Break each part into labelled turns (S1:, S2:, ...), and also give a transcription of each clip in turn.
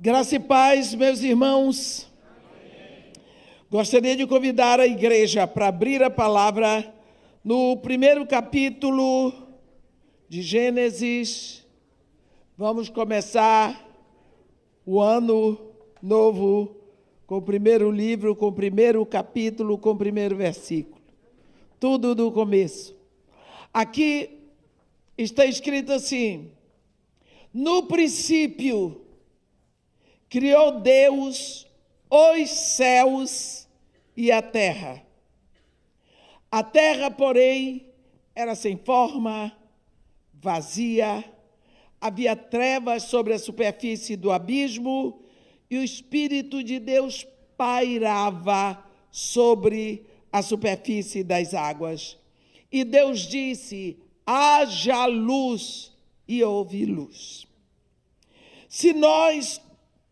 S1: Graça e paz, meus irmãos. Gostaria de convidar a igreja para abrir a palavra no primeiro capítulo de Gênesis. Vamos começar o ano novo com o primeiro livro, com o primeiro capítulo, com o primeiro versículo. Tudo do começo. Aqui está escrito assim: no princípio criou Deus os céus e a terra. A terra, porém, era sem forma, vazia, havia trevas sobre a superfície do abismo e o Espírito de Deus pairava sobre a superfície das águas. E Deus disse: haja luz, e houve luz. Se nós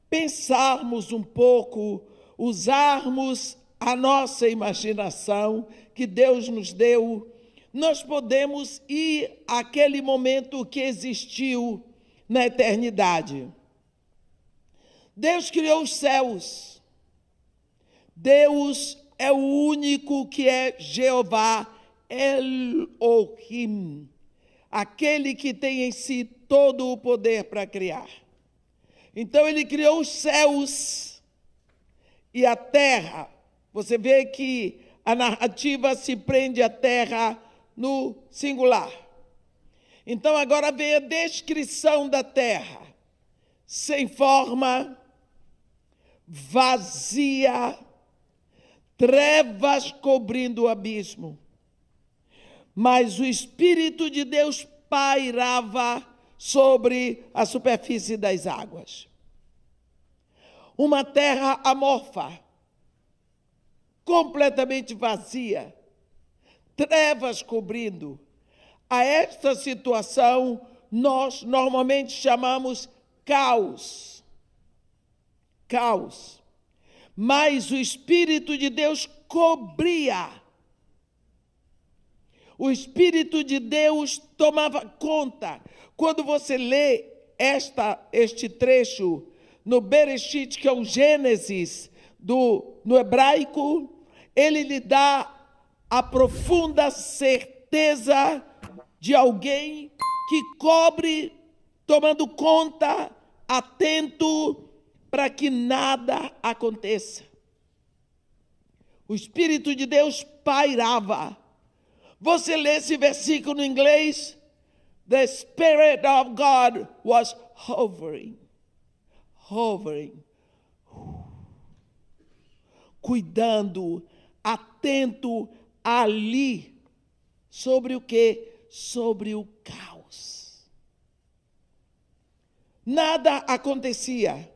S1: pensarmos um pouco, usarmos a nossa imaginação que Deus nos deu, nós podemos ir àquele momento que existiu na eternidade. Deus criou os céus. Deus é o único que é Jeová Elohim, aquele que tem em si todo o poder para criar. Então ele criou os céus e a terra. Você vê que a narrativa se prende à terra no singular. Então agora vem a descrição da terra. Sem forma, vazia, trevas cobrindo o abismo. Mas o Espírito de Deus pairava sobre a superfície das águas. Uma terra amorfa, completamente vazia, trevas cobrindo. A esta situação nós normalmente chamamos caos. Caos. Mas o Espírito de Deus cobria. O Espírito de Deus tomava conta. Quando você lê este trecho no Bereshit, que é o Gênesis no hebraico, ele lhe dá a profunda certeza de alguém que cobre, tomando conta, atento para que nada aconteça. O Espírito de Deus pairava. Você lê esse versículo em inglês? The Spirit of God was hovering. Cuidando, atento ali. Sobre o quê? Sobre o caos. Nada acontecia.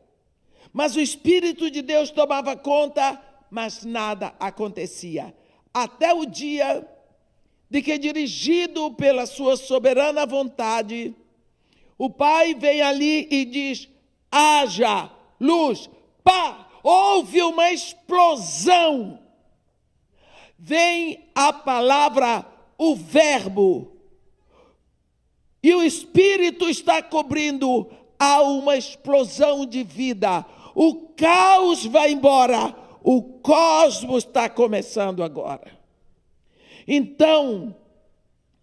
S1: Mas o Espírito de Deus tomava conta, mas nada acontecia. Até o dia de que, dirigido pela sua soberana vontade, o Pai vem ali e diz: haja luz. Pá! Houve uma explosão. Vem a palavra, o verbo. E o Espírito está cobrindo. Há uma explosão de vida. O caos vai embora. O cosmos está começando agora. Então,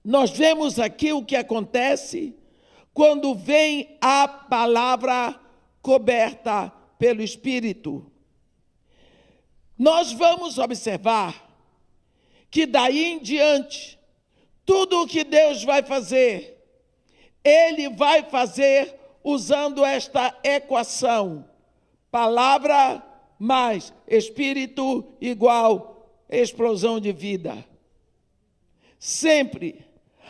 S1: nós vemos aqui o que acontece quando vem a palavra coberta pelo Espírito. Nós vamos observar que daí em diante, tudo o que Deus vai fazer, Ele vai fazer usando esta equação: palavra mais Espírito igual explosão de vida. Sempre.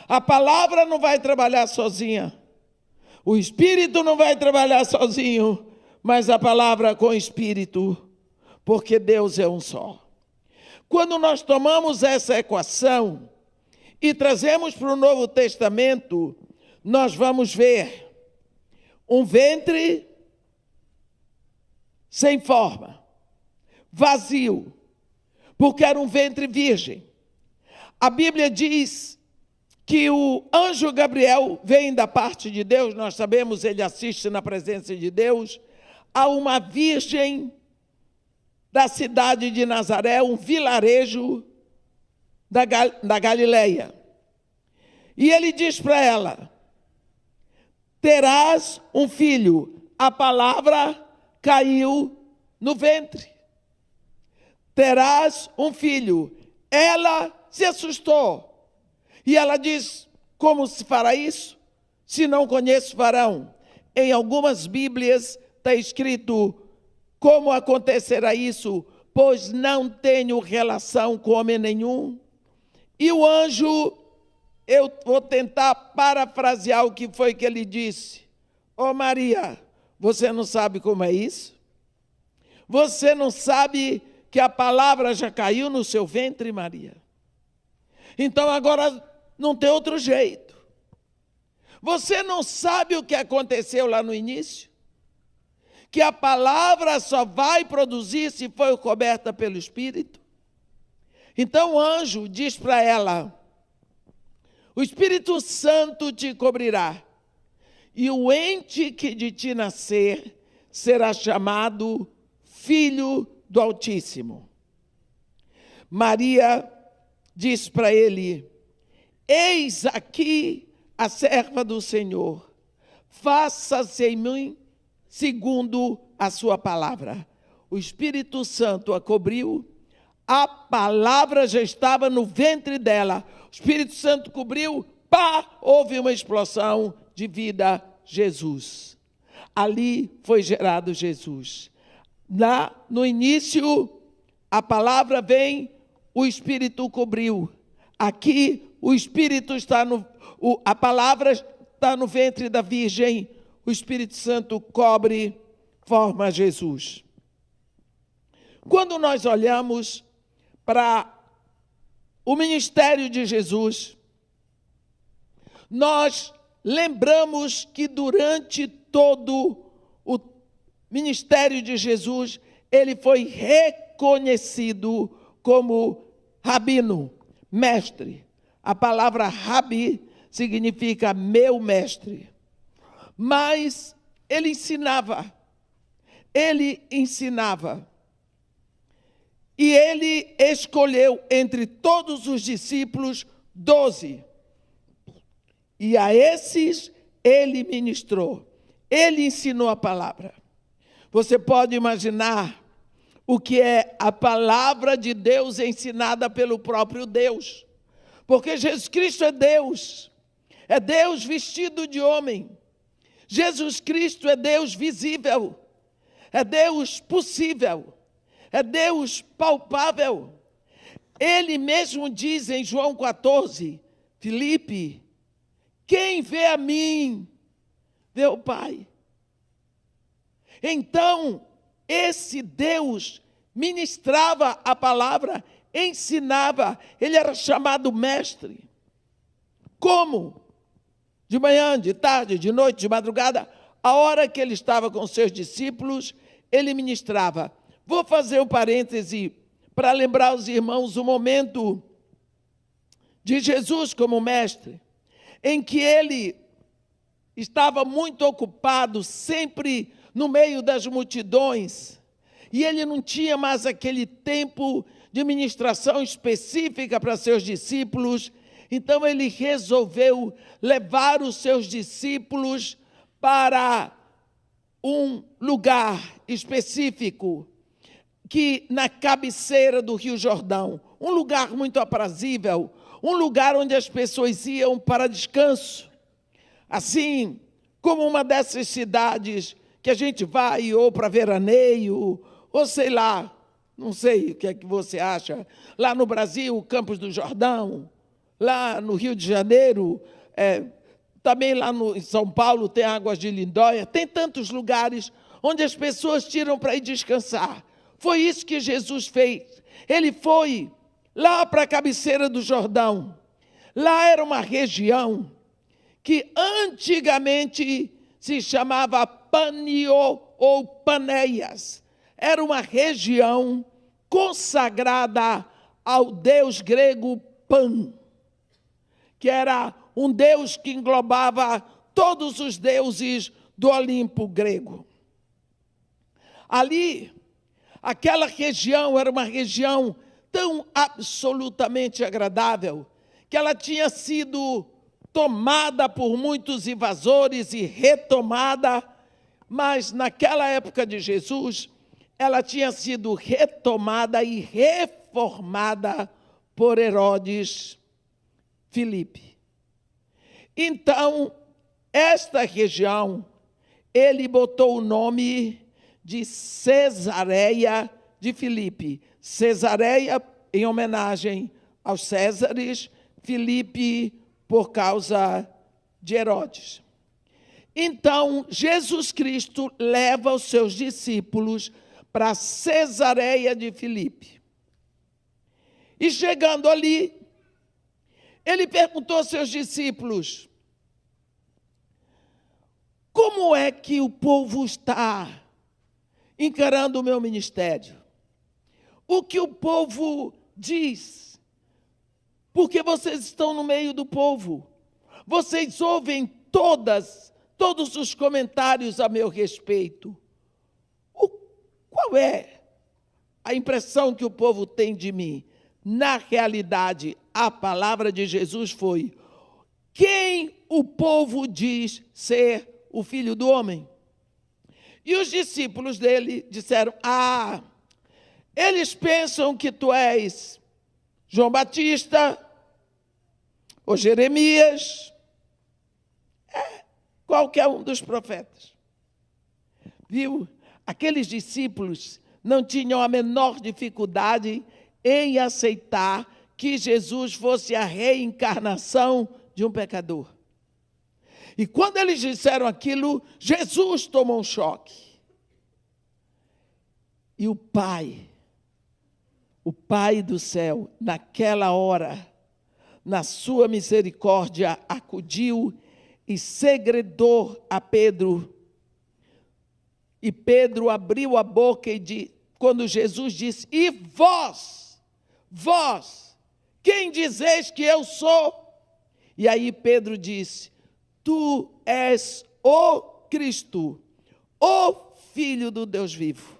S1: A palavra não vai trabalhar sozinha. O Espírito não vai trabalhar sozinho, mas a palavra com o Espírito, porque Deus é um só. Quando nós tomamos essa equação e trazemos para o Novo Testamento, nós vamos ver um ventre sem forma, vazio, porque era um ventre virgem. A Bíblia diz que o anjo Gabriel vem da parte de Deus, nós sabemos, ele assiste na presença de Deus, a uma virgem da cidade de Nazaré, um vilarejo da Galileia. E ele diz para ela: terás um filho. A palavra caiu no ventre. Terás um filho. Ela se assustou. E ela diz: como se fará isso, se não conheço varão? Em algumas Bíblias está escrito: como acontecerá isso, pois não tenho relação com homem nenhum? E o anjo, eu vou tentar parafrasear o que foi que ele disse: ô Maria, você não sabe como é isso? Você não sabe que a palavra já caiu no seu ventre, Maria? Então agora não tem outro jeito. Você não sabe o que aconteceu lá no início? Que a palavra só vai produzir se for coberta pelo Espírito? Então o anjo diz para ela: o Espírito Santo te cobrirá, e o ente que de ti nascer será chamado Filho do Altíssimo. Maria diz para ele: eis aqui a serva do Senhor, faça-se em mim segundo a sua palavra. O Espírito Santo a cobriu, a palavra já estava no ventre dela. O Espírito Santo cobriu, pá, houve uma explosão de vida, Jesus. Ali foi gerado Jesus. Lá no início, a palavra vem, o Espírito cobriu. Aqui, o Espírito está a palavra está no ventre da Virgem, o Espírito Santo cobre, forma Jesus. Quando nós olhamos para o ministério de Jesus, nós lembramos que durante todo o ministério de Jesus, ele foi reconhecido como rabino, mestre. A palavra rabi significa meu mestre. Mas ele ensinava. E ele escolheu entre todos os discípulos 12. E a esses ele ministrou. Ele ensinou a palavra. Você pode imaginar o que é a palavra de Deus ensinada pelo próprio Deus. Porque Jesus Cristo é Deus vestido de homem. Jesus Cristo é Deus visível, é Deus possível, é Deus palpável. Ele mesmo diz em João 14, Filipe, quem vê a mim, vê o Pai. Então, esse Deus ministrava a palavra, ensinava, ele era chamado mestre. Como? De manhã, de tarde, de noite, de madrugada, a hora que ele estava com seus discípulos, ele ministrava. Vou fazer um parêntese para lembrar aos irmãos o momento de Jesus como mestre, em que ele estava muito ocupado, sempre no meio das multidões, e ele não tinha mais aquele tempo de ministração específica para seus discípulos. Então ele resolveu levar os seus discípulos para um lugar específico, que na cabeceira do Rio Jordão, um lugar muito aprazível, um lugar onde as pessoas iam para descanso, assim como uma dessas cidades que a gente vai ou para veraneio, ou sei lá, não sei o que é que você acha, lá no Brasil, Campos do Jordão, lá no Rio de Janeiro, também lá em São Paulo tem Águas de Lindóia, tem tantos lugares onde as pessoas tiram para ir descansar. Foi isso que Jesus fez. Ele foi lá para a cabeceira do Jordão. Lá era uma região que antigamente se chamava Panio ou Panéias. Era uma região consagrada ao deus grego Pan, que era um deus que englobava todos os deuses do Olimpo grego. Ali, aquela região era uma região tão absolutamente agradável, que ela tinha sido tomada por muitos invasores e retomada, mas naquela época de Jesus, ela tinha sido retomada e reformada por Herodes Filipe. Então, esta região, ele botou o nome de Cesareia de Filipe. Cesareia em homenagem aos Césares, Filipe por causa de Herodes. Então, Jesus Cristo leva os seus discípulos para Cesareia de Filipe. E chegando ali, ele perguntou aos seus discípulos: como é que o povo está encarando o meu ministério? O que o povo diz? Porque vocês estão no meio do povo. Vocês ouvem todos os comentários a meu respeito. Qual é a impressão que o povo tem de mim? Na realidade, a palavra de Jesus foi: quem o povo diz ser o Filho do Homem? E os discípulos dele disseram: eles pensam que tu és João Batista, ou Jeremias, qualquer um dos profetas. Viu? Aqueles discípulos não tinham a menor dificuldade em aceitar que Jesus fosse a reencarnação de um pecador. E quando eles disseram aquilo, Jesus tomou um choque. E o Pai do céu, naquela hora, na sua misericórdia, acudiu e segredou a Pedro. E Pedro abriu a boca quando Jesus disse: e vós, quem dizeis que eu sou? E aí Pedro disse: tu és o Cristo, o Filho do Deus vivo.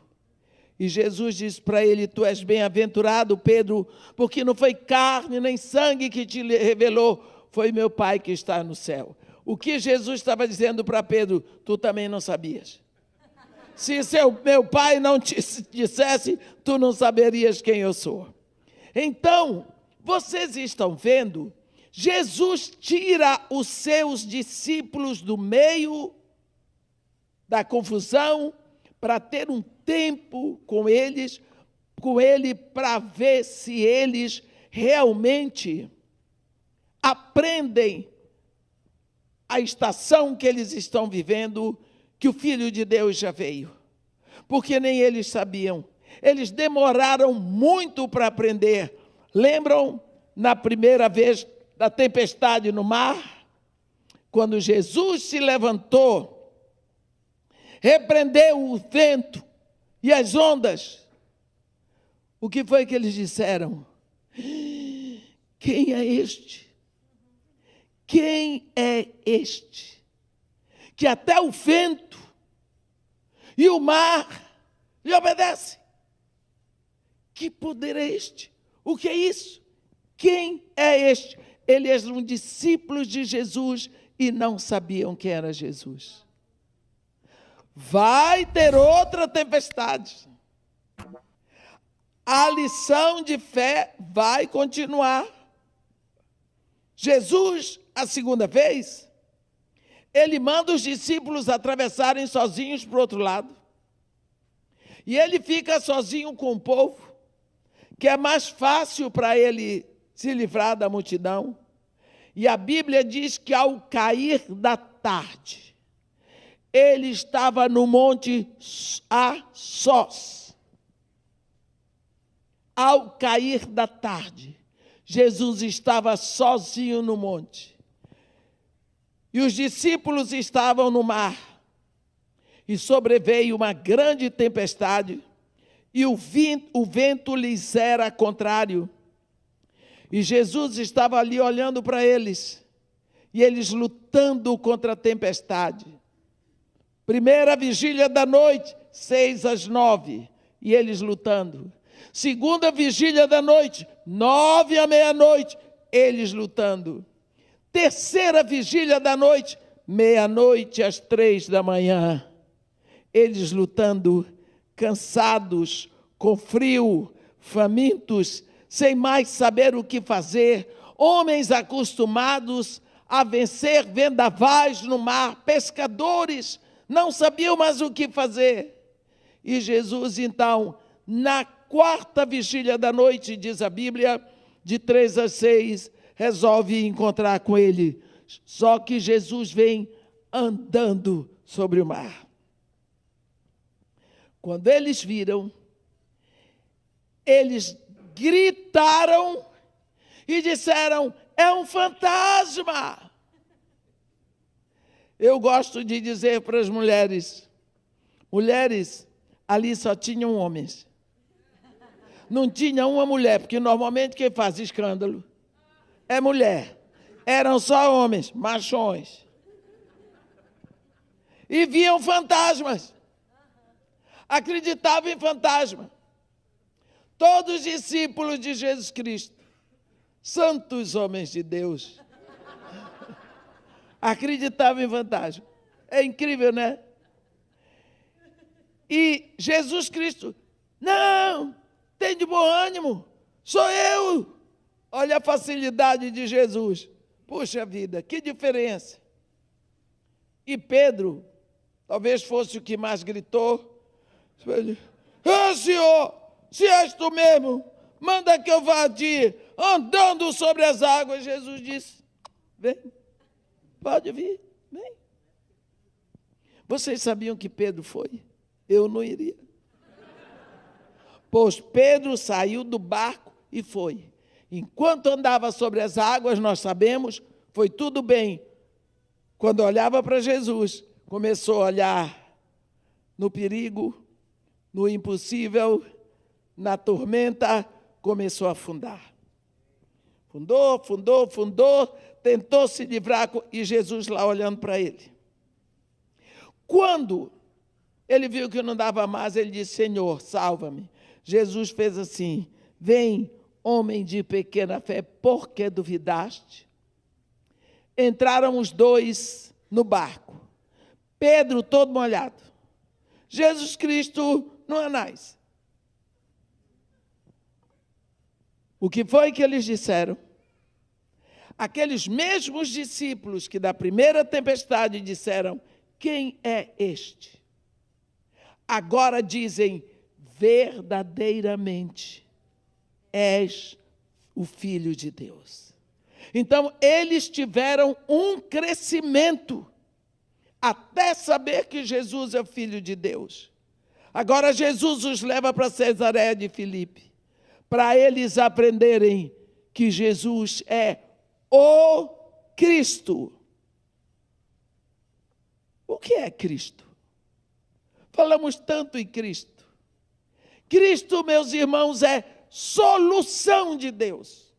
S1: E Jesus disse para ele: tu és bem-aventurado, Pedro, porque não foi carne nem sangue que te revelou, foi meu Pai que está no céu. O que Jesus estava dizendo para Pedro, tu também não sabias. Se meu Pai não te dissesse, tu não saberias quem eu sou. Então, vocês estão vendo, Jesus tira os seus discípulos do meio da confusão para ter um tempo com ele para ver se eles realmente aprendem a estação que eles estão vivendo, que o Filho de Deus já veio. Porque nem eles sabiam. Eles demoraram muito para aprender. Lembram na primeira vez da tempestade no mar? Quando Jesus se levantou, repreendeu o vento e as ondas. O que foi que eles disseram? Quem é este? Quem é este? Que até o vento e o mar lhe obedecem. Que poder é este? O que é isso? Quem é este? Eles eram discípulos de Jesus e não sabiam quem era Jesus. Vai ter outra tempestade. A lição de fé vai continuar. Jesus, a segunda vez, ele manda os discípulos atravessarem sozinhos para o outro lado. E ele fica sozinho com o povo, que é mais fácil para ele se livrar da multidão. E a Bíblia diz que ao cair da tarde, ele estava no monte a sós. Ao cair da tarde, Jesus estava sozinho no monte. E os discípulos estavam no mar. E sobreveio uma grande tempestade, e o vento lhes era contrário. E Jesus estava ali olhando para eles, e eles lutando contra a tempestade. Primeira vigília da noite, 6 às 9, e eles lutando. Segunda vigília da noite, 9 à meia-noite, eles lutando. Terceira vigília da noite, meia-noite às 3 da manhã, eles lutando, cansados, com frio, famintos, sem mais saber o que fazer, homens acostumados a vencer vendavais no mar, pescadores, não sabiam mais o que fazer. E Jesus, então, na quarta vigília da noite, diz a Bíblia, de 3 às 6, resolve encontrar com ele. Só que Jesus vem andando sobre o mar. Quando eles viram, eles gritaram e disseram: é um fantasma. Eu gosto de dizer para as mulheres, ali só tinham homens. Não tinha uma mulher, porque normalmente quem faz escândalo é mulher. Eram só homens, machões. E viam fantasmas. Acreditavam em fantasma. Todos os discípulos de Jesus Cristo, santos homens de Deus, acreditavam em fantasma. É incrível, né? E Jesus Cristo, não, tem de bom ânimo, sou eu. Olha a facilidade de Jesus. Puxa vida, que diferença. E Pedro, talvez fosse o que mais gritou, Senhor, se és tu mesmo, manda que eu vá a ti, andando sobre as águas. Jesus disse, vem, pode vir, vem. Vocês sabiam que Pedro foi? Eu não iria. Pois Pedro saiu do barco e foi. Enquanto andava sobre as águas, nós sabemos, foi tudo bem. Quando olhava para Jesus, começou a olhar no perigo, no impossível, na tormenta, começou a afundar. Fundou, tentou se livrar, e Jesus lá olhando para ele. Quando ele viu que não dava mais, ele disse, Senhor, salva-me. Jesus fez assim, vem, homem de pequena fé, por que duvidaste? Entraram os dois no barco. Pedro todo molhado. Jesus Cristo no anais. O que foi que eles disseram? Aqueles mesmos discípulos que da primeira tempestade disseram, quem é este? Agora dizem, verdadeiramente és o Filho de Deus. Então, eles tiveram um crescimento até saber que Jesus é o Filho de Deus. Agora, Jesus os leva para Cesareia de Filipe, para eles aprenderem que Jesus é o Cristo. O que é Cristo? Falamos tanto em Cristo. Cristo, meus irmãos, é solução de Deus.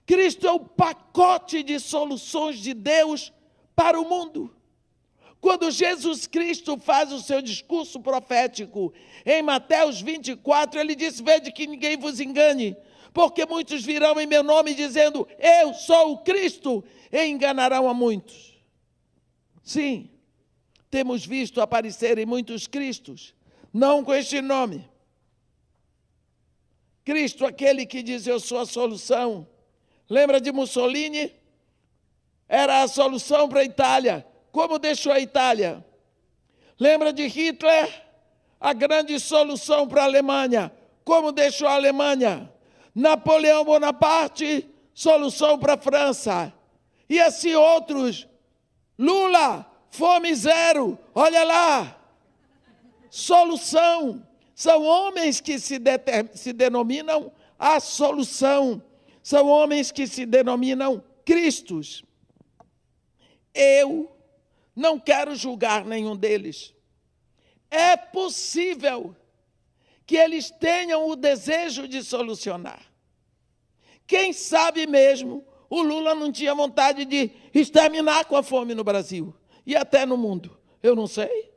S1: Cristo é o pacote de soluções de Deus para o mundo. Quando Jesus Cristo faz o seu discurso profético, em Mateus 24, ele disse, vede que ninguém vos engane, porque muitos virão em meu nome dizendo, eu sou o Cristo, e enganarão a muitos. Sim, temos visto aparecerem muitos Cristos, não com este nome. Cristo, aquele que diz, eu sou a solução. Lembra de Mussolini? Era a solução para a Itália. Como deixou a Itália? Lembra de Hitler? A grande solução para a Alemanha. Como deixou a Alemanha? Napoleão Bonaparte, solução para a França. E assim outros. Lula, fome zero, olha lá. Solução. São homens que se denominam a solução. São homens que se denominam Cristos. Eu não quero julgar nenhum deles. É possível que eles tenham o desejo de solucionar. Quem sabe mesmo, o Lula não tinha vontade de exterminar com a fome no Brasil e até no mundo. Eu não sei.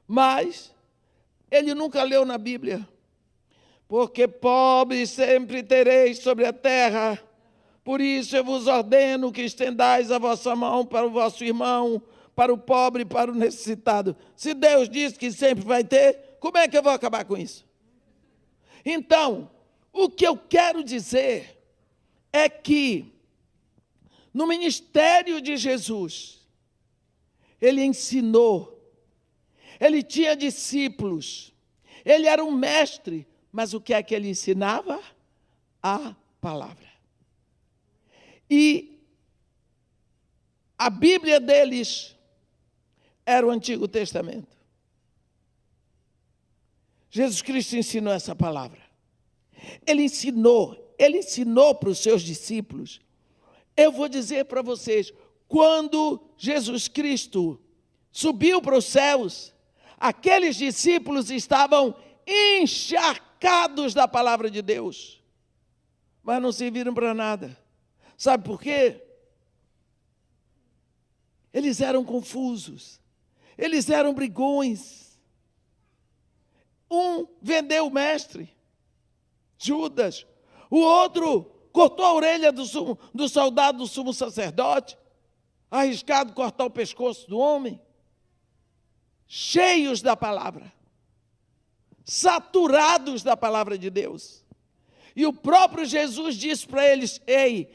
S1: Mas ele nunca leu na Bíblia. Porque pobres sempre tereis sobre a terra, por isso eu vos ordeno que estendais a vossa mão para o vosso irmão, para o pobre e para o necessitado. Se Deus diz que sempre vai ter, como é que eu vou acabar com isso? Então, o que eu quero dizer é que no ministério de Jesus, ele ensinou, ele tinha discípulos, ele era um mestre, mas o que é que ele ensinava? A palavra. E a Bíblia deles era o Antigo Testamento. Jesus Cristo ensinou essa palavra. Ele ensinou para os seus discípulos. Eu vou dizer para vocês, quando Jesus Cristo subiu para os céus, aqueles discípulos estavam encharcados da palavra de Deus, mas não serviram para nada. Sabe por quê? Eles eram confusos, eles eram brigões. Um vendeu o mestre, Judas. O outro cortou a orelha do soldado do sumo sacerdote, arriscado cortar o pescoço do homem. Cheios da palavra, saturados da palavra de Deus. E o próprio Jesus disse para eles: ei,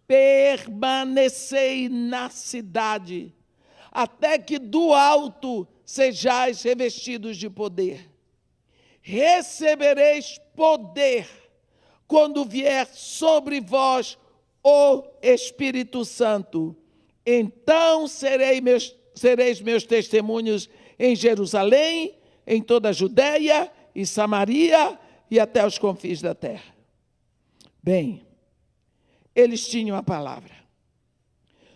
S1: permanecei na cidade, até que do alto sejais revestidos de poder. Recebereis poder quando vier sobre vós o Espírito Santo. Então sereis meus testemunhos em Jerusalém, em toda a Judeia e Samaria e até os confins da terra. Bem, eles tinham a palavra.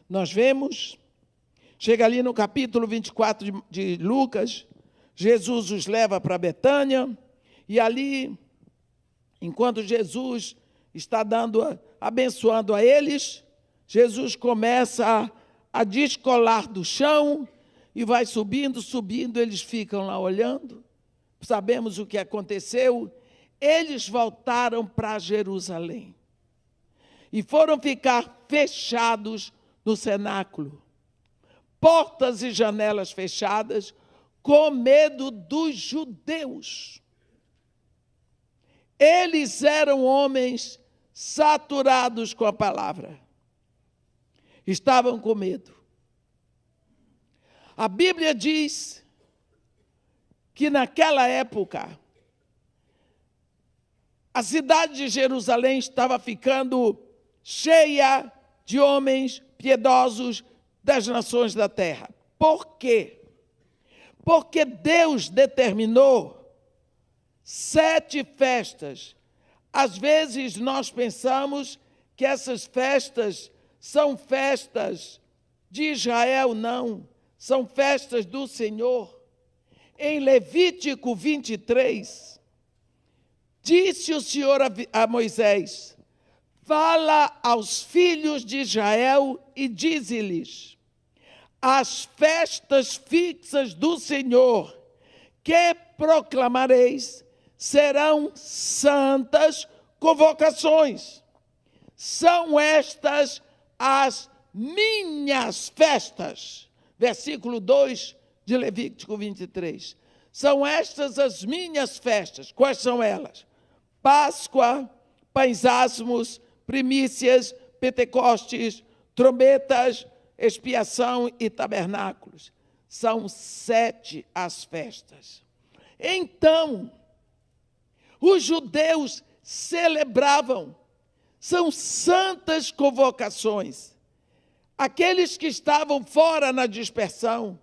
S1: Nós vemos, chega ali no capítulo 24 de Lucas, Jesus os leva para Betânia, e ali, enquanto Jesus está abençoando a eles, Jesus começa a descolar do chão e vai subindo, eles ficam lá olhando. Sabemos o que aconteceu. Eles voltaram para Jerusalém e foram ficar fechados no cenáculo, portas e janelas fechadas, com medo dos judeus. Eles eram homens saturados com a palavra. Estavam com medo. A Bíblia diz que naquela época a cidade de Jerusalém estava ficando cheia de homens piedosos das nações da terra. Por quê? Porque Deus determinou 7 festas. Às vezes nós pensamos que essas festas são festas de Israel, não. São festas do Senhor. Em Levítico 23, disse o Senhor a Moisés: fala aos filhos de Israel e dize-lhes: as festas fixas do Senhor que proclamareis serão santas convocações. São estas as minhas festas. Versículo 2 de Levítico 23. São estas as minhas festas. Quais são elas? Páscoa, pães asmos, primícias, Pentecostes, trombetas, expiação e tabernáculos. São 7 as festas. Então, os judeus celebravam, são santas convocações. Aqueles que estavam fora na dispersão,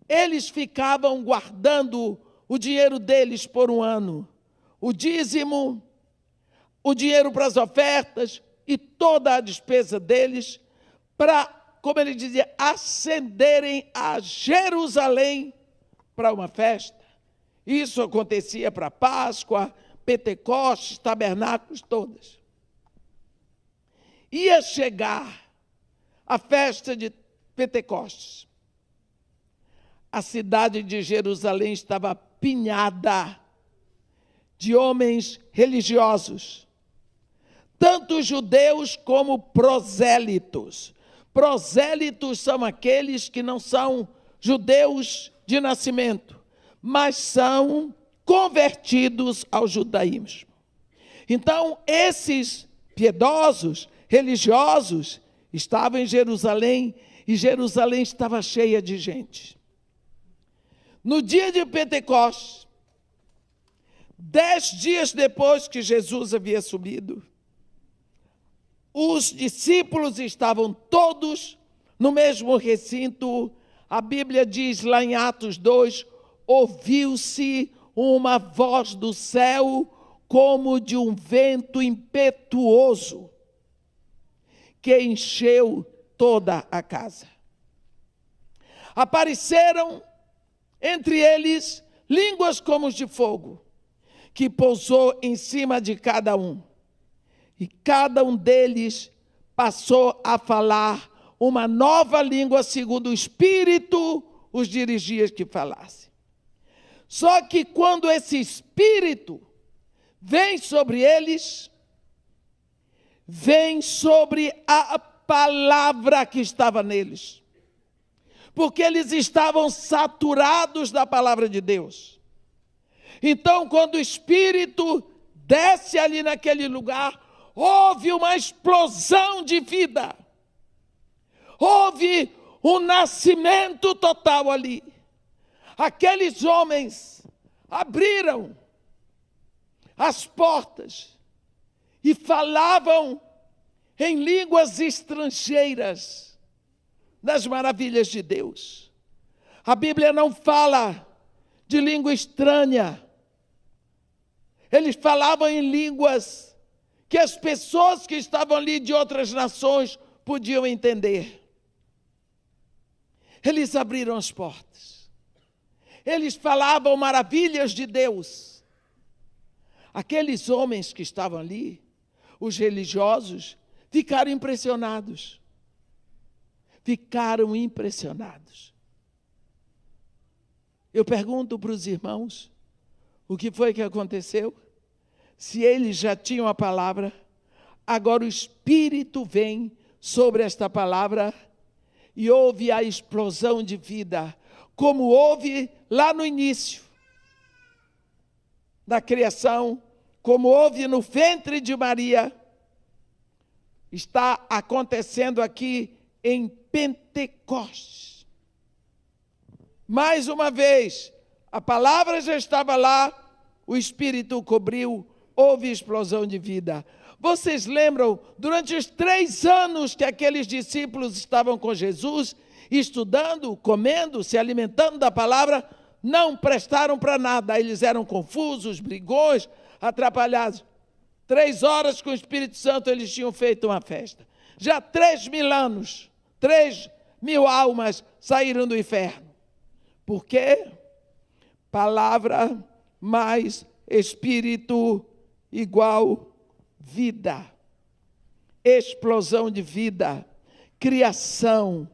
S1: eles ficavam guardando o dinheiro deles por um ano. O dízimo, o dinheiro para as ofertas e toda a despesa deles, para, como ele dizia, ascenderem a Jerusalém para uma festa. Isso acontecia para Páscoa, Pentecostes, tabernáculos, todas. Ia chegar a festa de Pentecostes. a cidade de Jerusalém estava apinhada de homens religiosos, tanto judeus como prosélitos. Prosélitos são aqueles que não são judeus de nascimento, mas são convertidos ao judaísmo. Então, esses piedosos, religiosos, estavam em Jerusalém, e Jerusalém estava cheia de gente. No dia de Pentecostes, 10 dias depois que Jesus havia subido, os discípulos estavam todos no mesmo recinto. A Bíblia diz lá em Atos 2, ouviu-se uma voz do céu como de um vento impetuoso que encheu toda a casa. Apareceram entre eles línguas como de fogo, que pousou em cima de cada um. E cada um deles passou a falar uma nova língua, segundo o Espírito os dirigia que falassem. Só que quando esse Espírito vem sobre eles, vem sobre a palavra que estava neles. Porque eles estavam saturados da palavra de Deus. Então, quando o Espírito desce ali naquele lugar, houve uma explosão de vida. Houve um nascimento total ali. Aqueles homens abriram as portas e falavam em línguas estrangeiras das maravilhas de Deus. A Bíblia não fala de língua estranha. Eles falavam em línguas que as pessoas que estavam ali de outras nações podiam entender. Eles abriram as portas. Eles falavam maravilhas de Deus. Aqueles homens que estavam ali, os religiosos, ficaram impressionados. Ficaram impressionados. Eu pergunto para os irmãos, o que foi que aconteceu? Se eles já tinham a palavra, agora o Espírito vem sobre esta palavra e houve a explosão de vida, como houve lá no início da criação, como houve no ventre de Maria, está acontecendo aqui em Pentecostes. Mais uma vez, a palavra já estava lá, o Espírito cobriu, houve explosão de vida. Vocês lembram, durante os 3 anos que aqueles discípulos estavam com Jesus, estudando, comendo, se alimentando da palavra, não prestaram para nada. Eles eram confusos, brigões, atrapalhados. 3 horas com o Espírito Santo eles tinham feito uma festa. Já 3.000 anos, 3.000 almas saíram do inferno. Por quê? Palavra mais Espírito igual vida. Explosão de vida. Criação.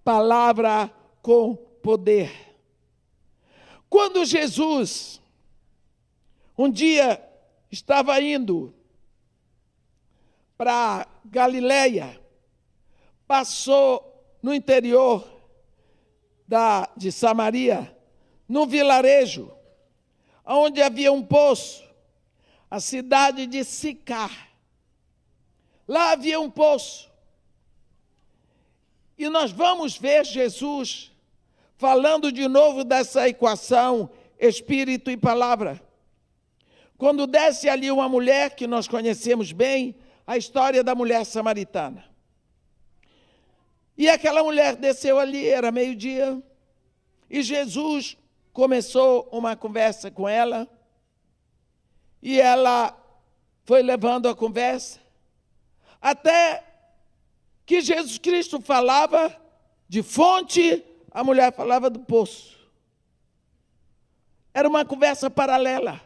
S1: Palavra com poder. Quando Jesus, um dia, estava indo para Galileia, passou no interior de Samaria, num vilarejo, onde havia um poço, a cidade de Sicar. Lá havia um poço. E nós vamos ver Jesus falando de novo dessa equação, Espírito e Palavra. Quando desce ali uma mulher, que nós conhecemos bem, a história da mulher samaritana. E aquela mulher desceu ali, era meio-dia, e Jesus começou uma conversa com ela, e ela foi levando a conversa, até que Jesus Cristo falava de fonte, a mulher falava do poço. Era uma conversa paralela.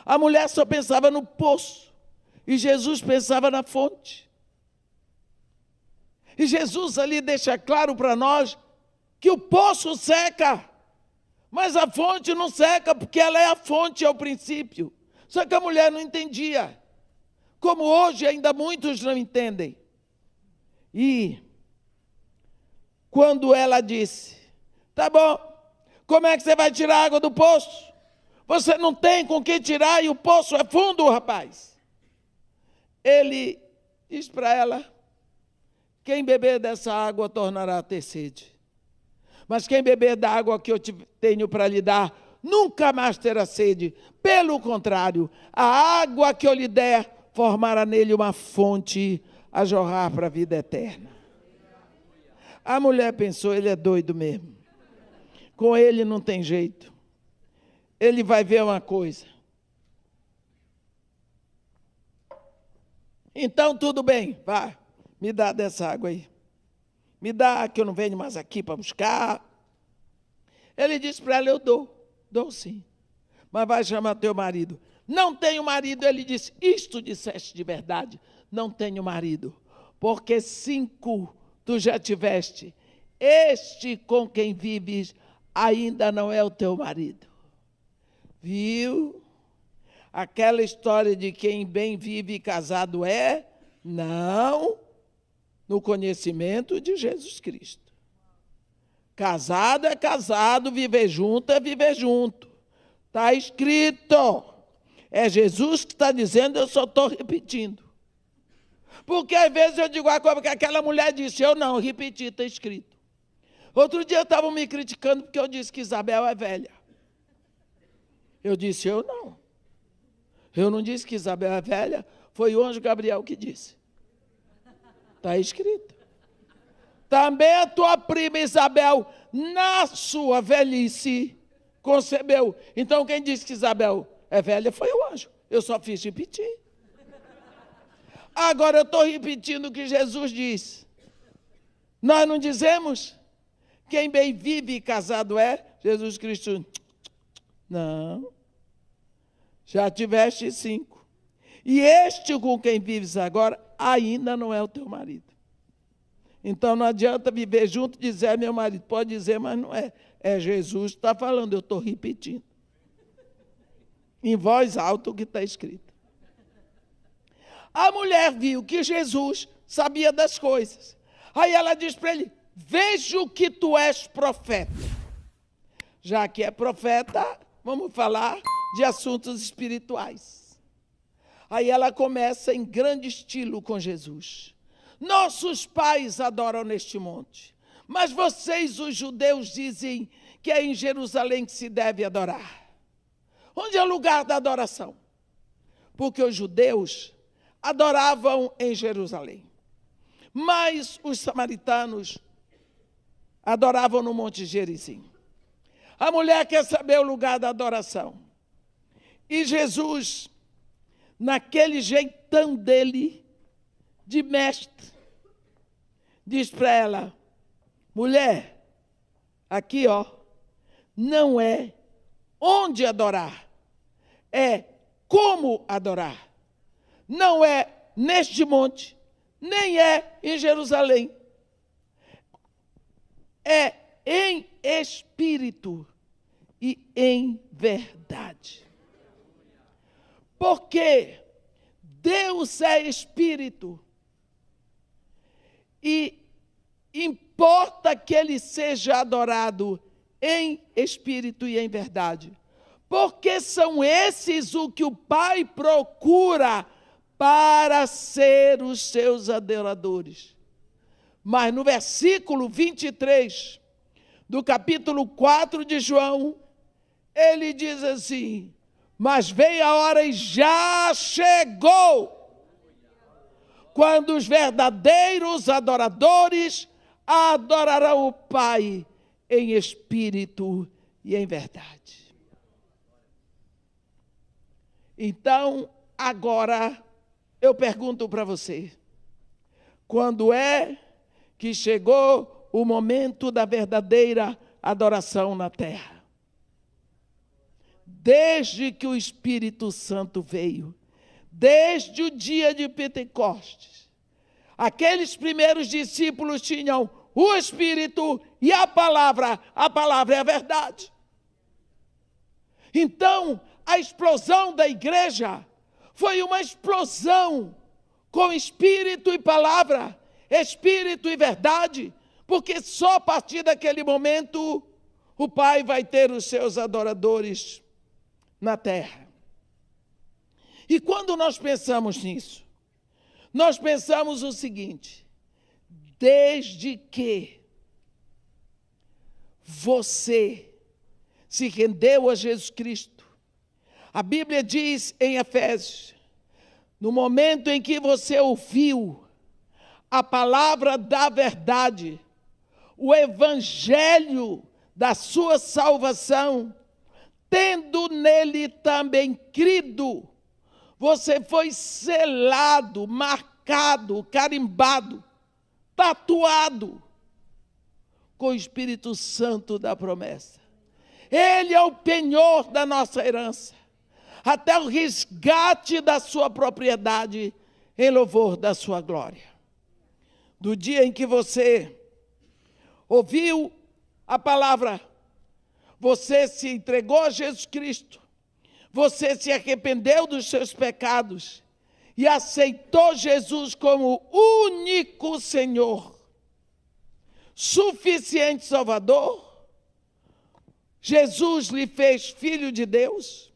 S1: A mulher só pensava no poço, e Jesus pensava na fonte. E Jesus ali deixa claro para nós que o poço seca, mas a fonte não seca, porque ela é a fonte, é o princípio. Só que a mulher não entendia, como hoje ainda muitos não entendem. E quando ela disse, tá bom, como é que você vai tirar a água do poço? Você não tem com que tirar e o poço é fundo, rapaz. Ele diz para ela, quem beber dessa água tornará a ter sede. Mas quem beber da água que eu tenho para lhe dar, nunca mais terá sede. Pelo contrário, a água que eu lhe der, formará nele uma fonte a jorrar para a vida eterna. A mulher pensou, ele é doido mesmo. Com ele não tem jeito. Ele vai ver uma coisa. Então, tudo bem, vai, me dá dessa água aí. Me dá, que eu não venho mais aqui para buscar. Ele disse para ela, eu dou sim. Mas vai chamar teu marido. Não tenho marido. Ele disse, isto disseste de verdade, não tenho marido. Porque 5 tu já tiveste. Este com quem vives ainda não é o teu marido. Viu? Aquela história de quem bem vive casado é? Não. No conhecimento de Jesus Cristo. Casado é casado, viver junto é viver junto. Está escrito. É Jesus que está dizendo, eu só estou repetindo. Porque às vezes eu digo a coisa que aquela mulher disse, eu não, repeti, está escrito. Outro dia estavam me criticando porque eu disse que Isabel é velha. Eu disse, eu não. Eu não disse que Isabel é velha, foi o anjo Gabriel que disse. Está escrito. Também a tua prima Isabel, na sua velhice, concebeu. Então quem disse que Isabel é velha foi o anjo. Eu só fiz repetir. Agora eu estou repetindo o que Jesus disse. Nós não dizemos quem bem vive e casado é Jesus Cristo. Não. Já tiveste 5. E este com quem vives agora ainda não é o teu marido. Então não adianta viver junto e dizer é meu marido. Pode dizer, mas não é. É Jesus que está falando, eu estou repetindo. Em voz alta o que está escrito. A mulher viu que Jesus sabia das coisas. Aí ela diz para ele, vejo que tu és profeta. Já que é profeta, vamos falar de assuntos espirituais. Aí ela começa em grande estilo com Jesus. Nossos pais adoram neste monte, mas vocês, os judeus, dizem que é em Jerusalém que se deve adorar. Onde é o lugar da adoração? Porque os judeus adoravam em Jerusalém, mas os samaritanos adoravam no Monte Gerizim. A mulher quer saber o lugar da adoração. E Jesus, naquele jeitão dele, de mestre, diz para ela, mulher, aqui não é onde adorar, é como adorar. Não é neste monte, nem é em Jerusalém. É em espírito e em verdade. Porque Deus é espírito e importa que ele seja adorado em espírito e em verdade. Porque são esses o que o Pai procura para ser os seus adoradores. Mas no versículo 23 do capítulo 4 de João, ele diz assim, mas veio a hora e já chegou, quando os verdadeiros adoradores adorarão o Pai em espírito e em verdade. Então, agora, eu pergunto para você, quando é que chegou o momento da verdadeira adoração na terra? Desde que o Espírito Santo veio, desde o dia de Pentecostes. Aqueles primeiros discípulos tinham o Espírito e a palavra é a verdade. Então, a explosão da igreja foi uma explosão com Espírito e palavra, Espírito e verdade, porque só a partir daquele momento o Pai vai ter os seus adoradores na terra. E quando nós pensamos nisso, nós pensamos o seguinte: desde que você se rendeu a Jesus Cristo, a Bíblia diz em Efésios, no momento em que você ouviu a palavra da verdade, o evangelho da sua salvação, tendo nele também crido, você foi selado, marcado, carimbado, tatuado com o Espírito Santo da promessa. Ele é o penhor da nossa herança, até o resgate da sua propriedade, em louvor da sua glória. Do dia em que você ouviu a palavra, você se entregou a Jesus Cristo, você se arrependeu dos seus pecados e aceitou Jesus como único Senhor, suficiente Salvador, Jesus lhe fez filho de Deus,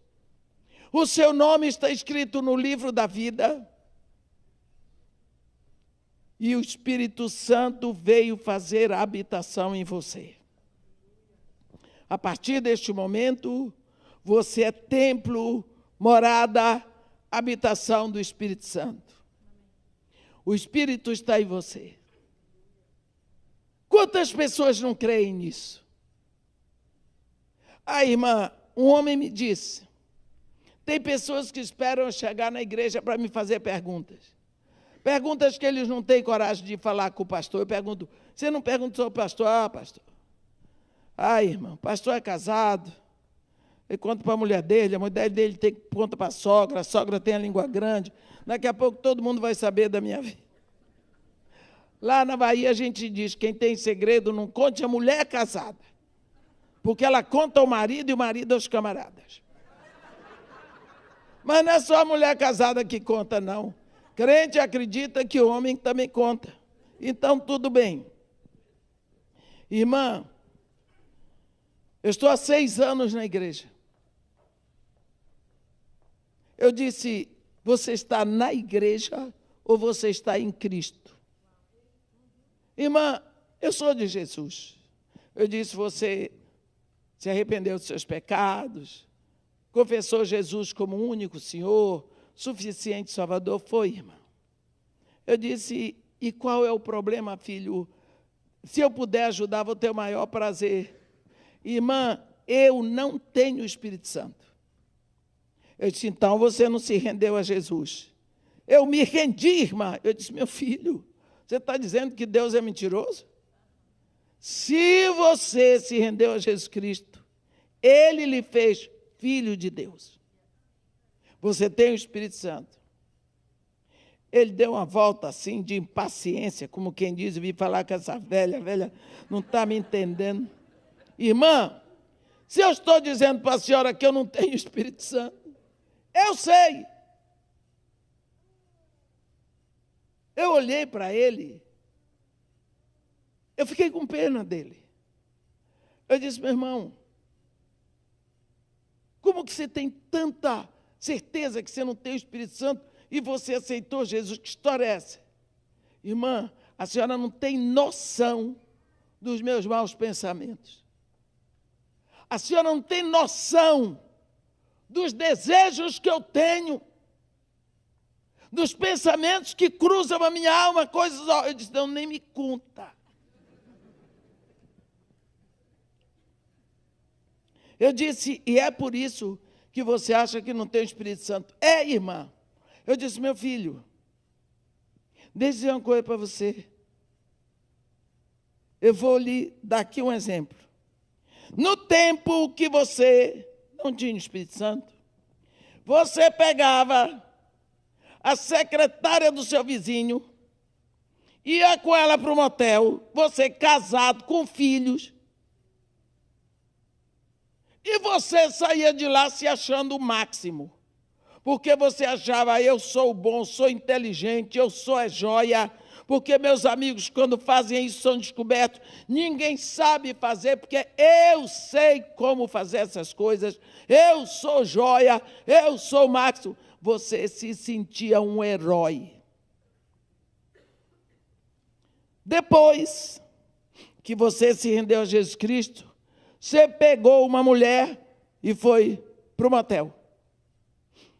S1: o seu nome está escrito no livro da vida, e o Espírito Santo veio fazer a habitação em você. A partir deste momento, você é templo, morada, habitação do Espírito Santo. O Espírito está em você. Quantas pessoas não creem nisso? Irmã, um homem me disse, tem pessoas que esperam eu chegar na igreja para me fazer perguntas. Perguntas que eles não têm coragem de falar com o pastor. Eu pergunto, você não perguntou ao pastor? Pastor. Irmão, o pastor é casado. Ele conta para a mulher dele tem que conta para a sogra tem a língua grande. Daqui a pouco todo mundo vai saber da minha vida. Lá na Bahia a gente diz, quem tem segredo não conte a mulher casada, porque ela conta ao marido e o marido aos camaradas. Mas não é só a mulher casada que conta, não. Crente acredita que o homem também conta. Então, tudo bem. Irmã, eu estou há 6 anos na igreja. Eu disse, você está na igreja ou você está em Cristo? Irmã, eu sou de Jesus. Eu disse, você se arrependeu dos seus pecados, confessou Jesus como único Senhor, suficiente Salvador? Foi, irmã. Eu disse, e qual é o problema, filho? Se eu puder ajudar, vou ter o maior prazer. Irmã, eu não tenho o Espírito Santo. Eu disse, então você não se rendeu a Jesus. Eu me rendi, irmã. Eu disse, meu filho, você está dizendo que Deus é mentiroso? Se você se rendeu a Jesus Cristo, Ele lhe fez filho de Deus. Você tem o Espírito Santo. Ele deu uma volta assim de impaciência, como quem diz, eu vim falar com essa velha não está me entendendo. Irmã, se eu estou dizendo para a senhora que eu não tenho Espírito Santo, eu sei. Eu olhei para ele, eu fiquei com pena dele. Eu disse, meu irmão, como que você tem tanta certeza que você não tem o Espírito Santo e você aceitou Jesus? Que história é essa? Irmã, a senhora não tem noção dos meus maus pensamentos. A senhora não tem noção dos desejos que eu tenho, dos pensamentos que cruzam a minha alma, coisas... Eu disse, não, nem me conta. Eu disse, e é por isso que você acha que não tem o Espírito Santo? É, irmã. Eu disse, meu filho, deixa eu dizer uma coisa para você. Eu vou lhe dar aqui um exemplo. No tempo que você não tinha o Espírito Santo, você pegava a secretária do seu vizinho ia com ela para o motel, você casado, com filhos, e você saía de lá se achando o máximo, porque você achava, eu sou bom, sou inteligente, eu sou joia, porque meus amigos, quando fazem isso, são descobertos. Ninguém sabe fazer, porque eu sei como fazer essas coisas. Eu sou joia, eu sou o máximo. Você se sentia um herói. Depois que você se rendeu a Jesus Cristo, você pegou uma mulher e foi para o motel.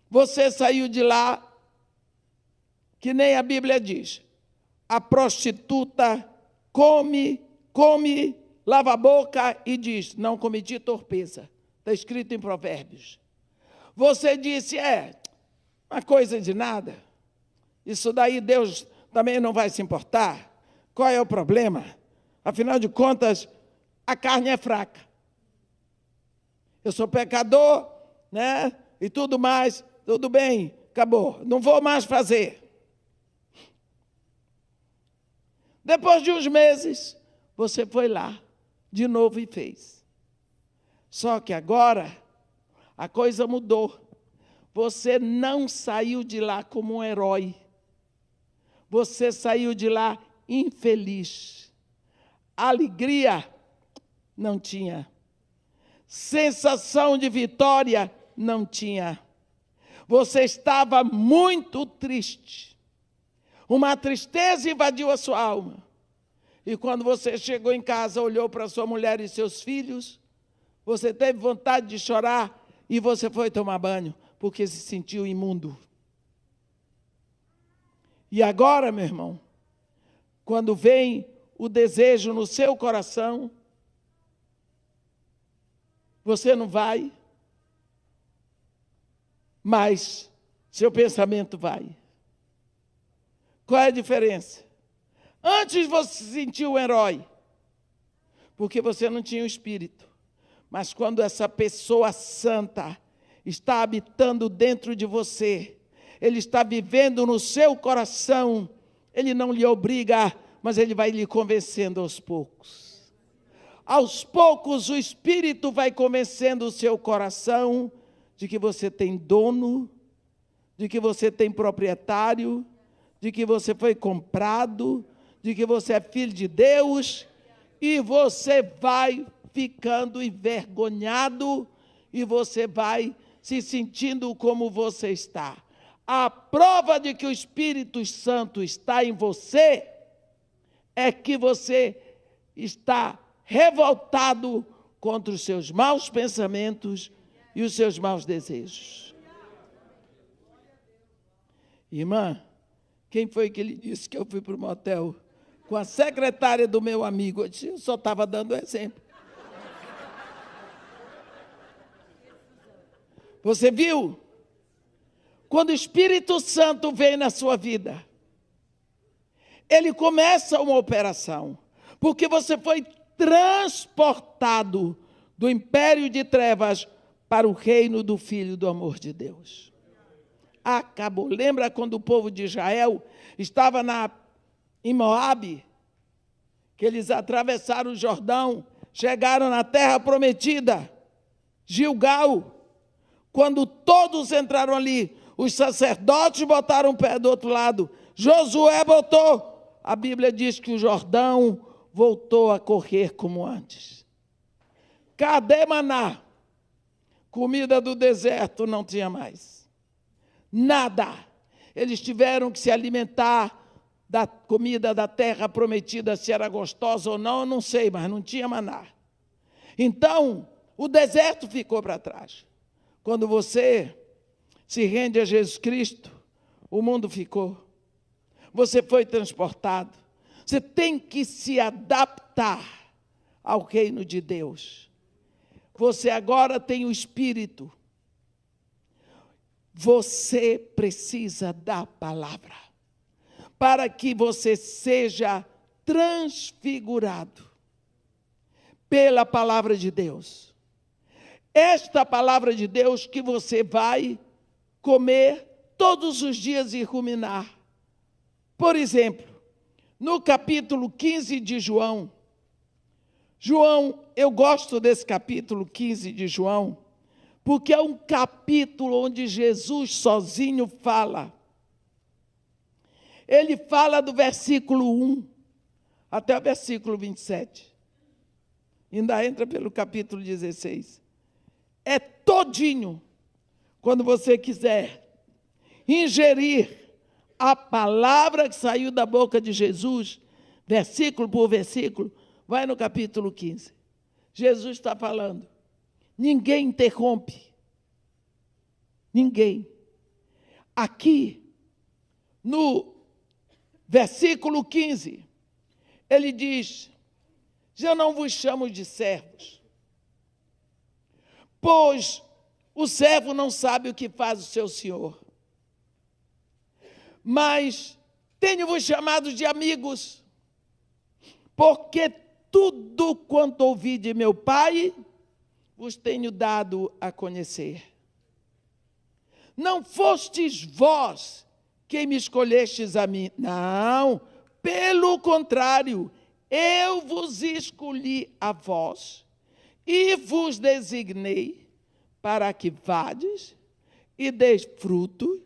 S1: Você saiu de lá, que nem a Bíblia diz. A prostituta come, lava a boca e diz, não cometi torpeza. Está escrito em Provérbios. Você disse, uma coisa de nada. Isso daí Deus também não vai se importar. Qual é o problema? Afinal de contas, a carne é fraca. Eu sou pecador, né? E tudo mais, tudo bem, acabou. Não vou mais fazer. Depois de uns meses, você foi lá de novo e fez. Só que agora, a coisa mudou. Você não saiu de lá como um herói. Você saiu de lá infeliz. Alegria não tinha. Sensação de vitória não tinha. Você estava muito triste. Uma tristeza invadiu a sua alma. E quando você chegou em casa, olhou para sua mulher e seus filhos, você teve vontade de chorar e você foi tomar banho, porque se sentiu imundo. E agora, meu irmão, quando vem o desejo no seu coração, você não vai, mas seu pensamento vai. Qual é a diferença? Antes você se sentiu um herói, porque você não tinha o Espírito. Mas quando essa pessoa santa está habitando dentro de você, ele está vivendo no seu coração, ele não lhe obriga, mas ele vai lhe convencendo aos poucos. Aos poucos o Espírito vai convencendo o seu coração de que você tem dono, de que você tem proprietário, de que você foi comprado, de que você é filho de Deus, e você vai ficando envergonhado, e você vai se sentindo como você está. A prova de que o Espírito Santo está em você é que você está revoltado contra os seus maus pensamentos e os seus maus desejos. Irmã, quem foi que lhe disse que eu fui para o motel com a secretária do meu amigo? Eu disse, eu só estava dando exemplo. Você viu? Quando o Espírito Santo vem na sua vida, ele começa uma operação, porque você foi transportado do império de trevas para o reino do Filho do amor de Deus. Acabou. Lembra quando o povo de Israel estava em Moabe, que eles atravessaram o Jordão, chegaram na terra prometida, Gilgal. Quando todos entraram ali, os sacerdotes botaram o pé do outro lado, Josué botou. A Bíblia diz que o Jordão voltou a correr como antes. Cadê maná? Comida do deserto não tinha mais. Nada. Eles tiveram que se alimentar da comida da terra prometida, se era gostosa ou não, eu não sei, mas não tinha maná. Então, o deserto ficou para trás. Quando você se rende a Jesus Cristo, o mundo ficou. Você foi transportado. Você tem que se adaptar ao reino de Deus. Você agora tem o Espírito. Você precisa da palavra para que você seja transfigurado pela palavra de Deus. Esta palavra de Deus que você vai comer todos os dias e ruminar. Por exemplo, no capítulo 15 de João. João, eu gosto desse capítulo 15 de João, porque é um capítulo onde Jesus sozinho fala. Ele fala do versículo 1 até o versículo 27. Ainda entra pelo capítulo 16. É todinho, quando você quiser ingerir a palavra que saiu da boca de Jesus, versículo por versículo, vai no capítulo 15. Jesus está falando. Ninguém interrompe. Ninguém. Aqui, no versículo 15, ele diz: eu não vos chamo de servos, pois o servo não sabe o que faz o seu senhor. Mas tenho-vos chamado de amigos, porque tudo quanto ouvi de meu Pai, vos tenho dado a conhecer. Não fostes vós quem me escolhestes a mim. Não, pelo contrário, eu vos escolhi a vós e vos designei para que vades e deis frutos,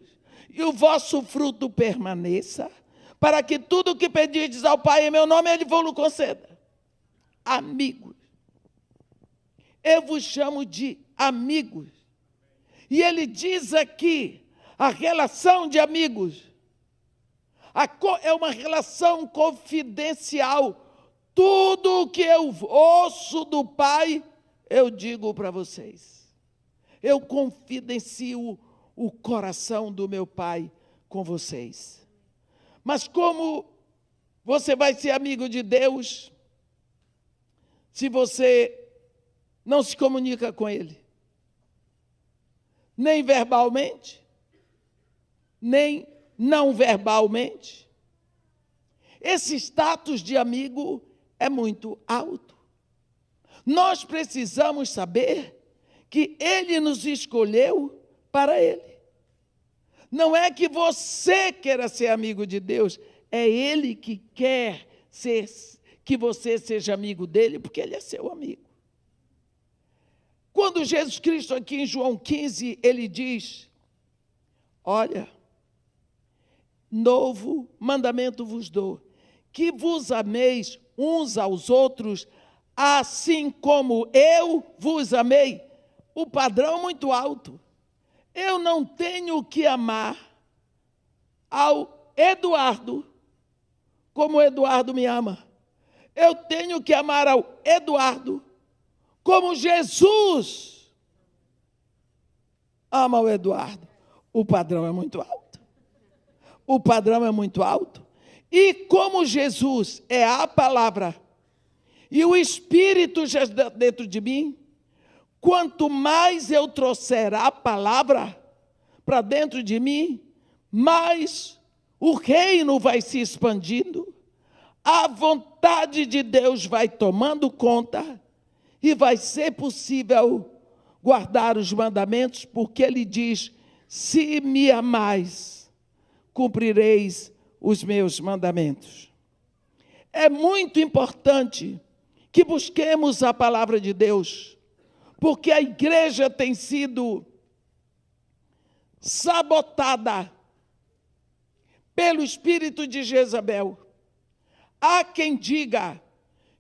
S1: e o vosso fruto permaneça, para que tudo o que pedirdes ao Pai em meu nome, Ele vos conceda. Amigos. Eu vos chamo de amigos. E ele diz aqui, a relação de amigos é uma relação confidencial. Tudo o que eu ouço do Pai, eu digo para vocês. Eu confidencio o coração do meu Pai com vocês. Mas como você vai ser amigo de Deus se você não se comunica com Ele? Nem verbalmente, nem não verbalmente. Esse status de amigo é muito alto. Nós precisamos saber que Ele nos escolheu para Ele. Não é que você queira ser amigo de Deus, é Ele que quer que você seja amigo dEle, porque Ele é seu amigo. Quando Jesus Cristo, aqui em João 15, ele diz: olha, novo mandamento vos dou, que vos ameis uns aos outros, assim como eu vos amei. O padrão é muito alto. Eu não tenho que amar ao Eduardo como o Eduardo me ama. Eu tenho que amar ao Eduardo como Jesus ama o Eduardo. O padrão é muito alto. O padrão é muito alto. E como Jesus é a palavra e o Espírito já está dentro de mim, quanto mais eu trouxer a palavra para dentro de mim, mais o reino vai se expandindo, a vontade de Deus vai tomando conta, e vai ser possível guardar os mandamentos, porque Ele diz: se me amais, cumprireis os meus mandamentos. É muito importante que busquemos a palavra de Deus, porque a igreja tem sido sabotada pelo espírito de Jezabel. Há quem diga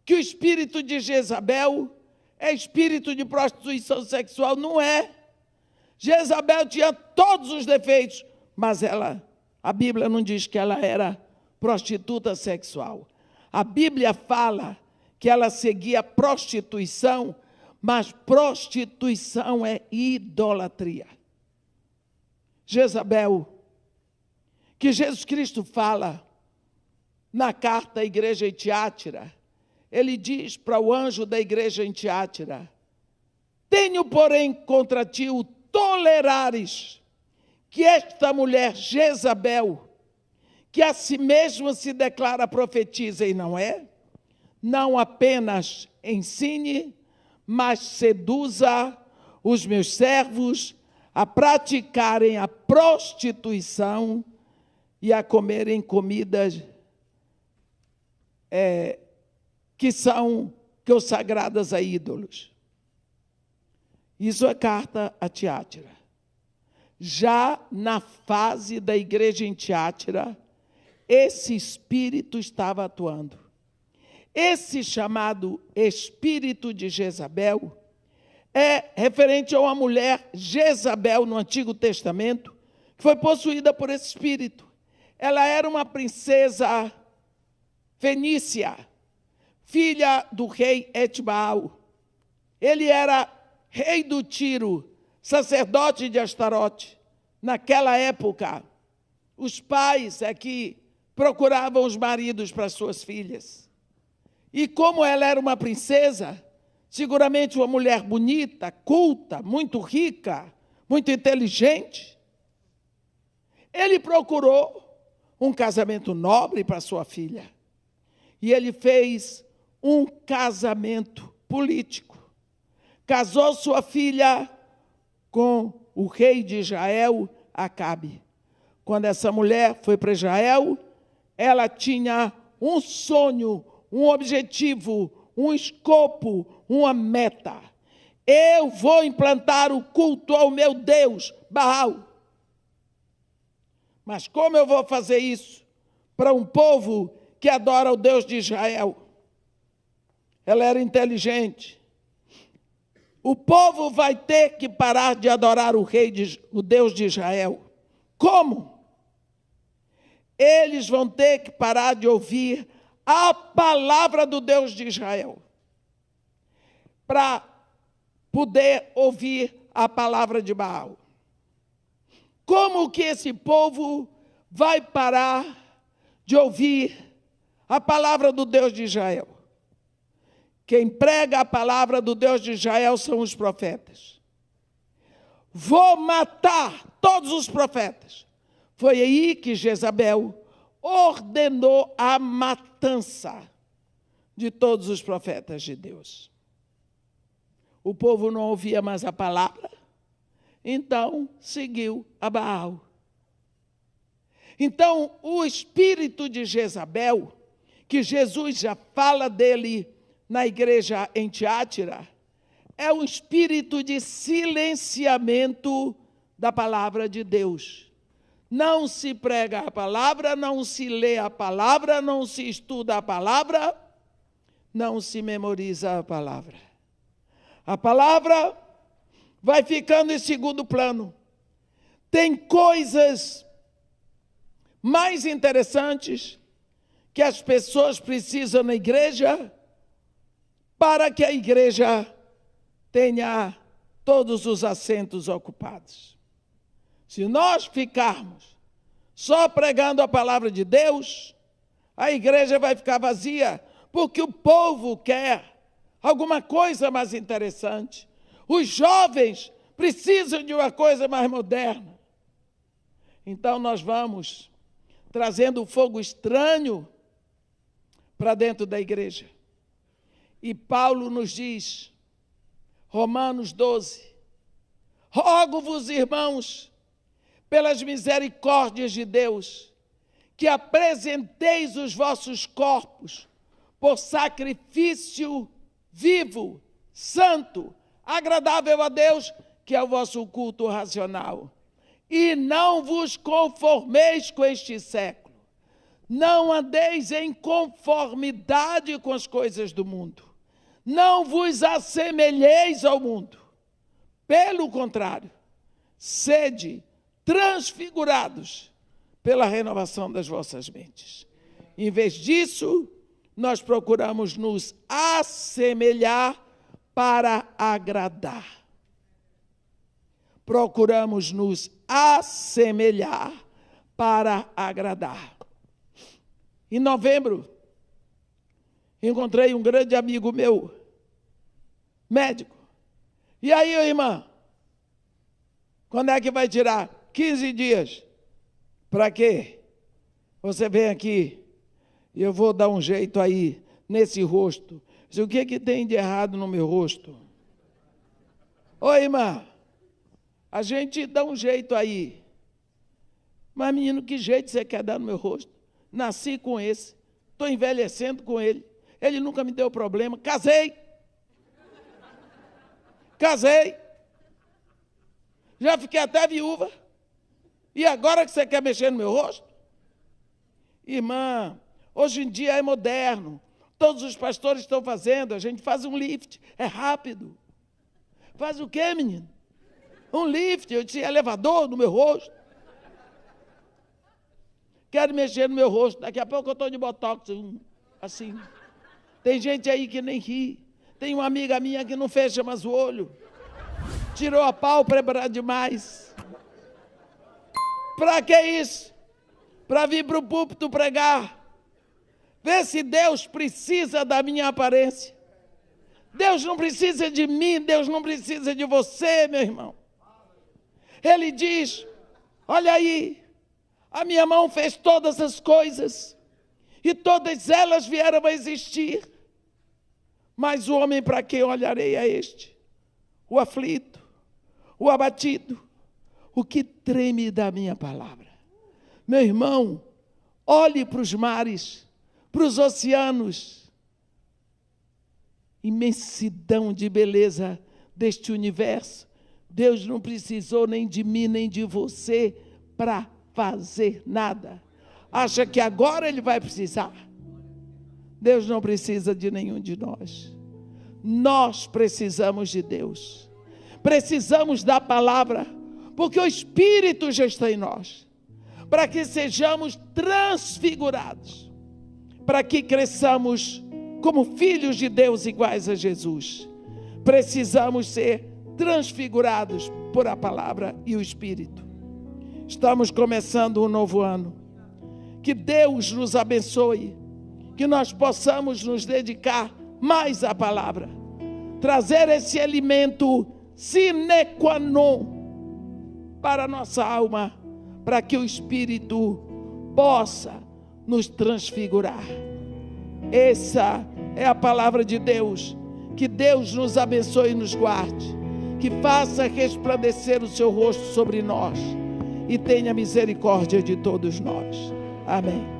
S1: que o espírito de Jezabel é espírito de prostituição sexual. Não é. Jezabel tinha todos os defeitos, mas a Bíblia não diz que ela era prostituta sexual. A Bíblia fala que ela seguia prostituição, mas prostituição é idolatria. Jezabel, que Jesus Cristo fala na carta à igreja em Tiátira, ele diz para o anjo da igreja em Tiátira: tenho, porém, contra ti o tolerares que esta mulher Jezabel, que a si mesma se declara profetiza e não é, não apenas ensine, mas seduza os meus servos a praticarem a prostituição e a comerem comidas que são consagradas a ídolos. Isso é carta a Tiátira. Já na fase da igreja em Tiátira, esse espírito estava atuando. Esse chamado espírito de Jezabel é referente a uma mulher, Jezabel, no Antigo Testamento, que foi possuída por esse espírito. Ela era uma princesa fenícia, filha do rei Etbaal. Ele era rei do Tiro, sacerdote de Astarote. Naquela época, os pais é que procuravam os maridos para suas filhas. E como ela era uma princesa, seguramente uma mulher bonita, culta, muito rica, muito inteligente, ele procurou um casamento nobre para sua filha. E ele fez um casamento político. Casou sua filha com o rei de Israel, Acabe. Quando essa mulher foi para Israel, ela tinha um sonho, um objetivo, um escopo, uma meta. Eu vou implantar o culto ao meu Deus, Baal. Mas como eu vou fazer isso para um povo que adora o Deus de Israel? Ela era inteligente. O povo vai ter que parar de adorar o Deus de Israel. Como? Eles vão ter que parar de ouvir a palavra do Deus de Israel, para poder ouvir a palavra de Baal. Como que esse povo vai parar de ouvir a palavra do Deus de Israel? Quem prega a palavra do Deus de Israel são os profetas. Vou matar todos os profetas. Foi aí que Jezabel ordenou a matança de todos os profetas de Deus. O povo não ouvia mais a palavra, então seguiu a Baal. Então, o espírito de Jezabel, que Jesus já fala dele na igreja em Tiátira, é um espírito de silenciamento da palavra de Deus. Não se prega a palavra, não se lê a palavra, não se estuda a palavra, não se memoriza a palavra. A palavra vai ficando em segundo plano. Tem coisas mais interessantes que as pessoas precisam na igreja para que a igreja tenha todos os assentos ocupados. Se nós ficarmos só pregando a palavra de Deus, a igreja vai ficar vazia, porque o povo quer alguma coisa mais interessante. Os jovens precisam de uma coisa mais moderna. Então nós vamos trazendo um fogo estranho para dentro da igreja. E Paulo nos diz, Romanos 12, rogo-vos, irmãos, pelas misericórdias de Deus, que apresenteis os vossos corpos por sacrifício vivo, santo, agradável a Deus, que é o vosso culto racional. E não vos conformeis com este século. Não andeis em conformidade com as coisas do mundo. Não vos assemelheis ao mundo. Pelo contrário, sede transfigurados pela renovação das vossas mentes. Em vez disso, nós procuramos nos assemelhar para agradar. Procuramos nos assemelhar para agradar. Em novembro, encontrei um grande amigo meu, médico. E aí, irmã, quando é que vai tirar? 15 dias. Para quê? Você vem aqui e eu vou dar um jeito aí nesse rosto. O que tem de errado no meu rosto? Oi, irmã, a gente dá um jeito aí. Mas, menino, que jeito você quer dar no meu rosto? Nasci com esse. estou envelhecendo com ele. Ele nunca me deu problema. Casei. Já fiquei até viúva. E agora que você quer mexer no meu rosto? Irmã, hoje em dia é moderno. Todos os pastores estão fazendo. A gente faz um lift. É rápido. Faz o quê, menino? Um lift. Eu disse, elevador no meu rosto. Quero mexer no meu rosto. Daqui a pouco eu estou de botox. Assim. Tem gente aí que nem ri. Tem uma amiga minha que não fecha mais o olho. Tirou a pálpebra demais. Para que isso? Para vir para o púlpito pregar. Vê se Deus precisa da minha aparência. Deus não precisa de mim, Deus não precisa de você, meu irmão. Ele diz, olha aí, a minha mão fez todas as coisas, e todas elas vieram a existir. Mas o homem para quem olharei é este, o aflito, o abatido, o que treme da minha palavra. Meu irmão, olhe para os mares, para os oceanos, imensidão de beleza deste universo. Deus não precisou nem de mim, nem de você para fazer nada. Acha que agora Ele vai precisar? Deus não precisa de nenhum de nós. Nós precisamos de Deus. Precisamos da palavra, porque o Espírito já está em nós, para que sejamos transfigurados, para que cresçamos como filhos de Deus iguais a Jesus. Precisamos ser transfigurados por a palavra e o Espírito. Estamos começando um novo ano. Que Deus nos abençoe, que nós possamos nos dedicar mais à palavra, trazer esse alimento sine qua non para a nossa alma, para que o Espírito possa nos transfigurar. Essa é a palavra de Deus. Que Deus nos abençoe e nos guarde, que faça resplandecer o seu rosto sobre nós e tenha misericórdia de todos nós. Amém.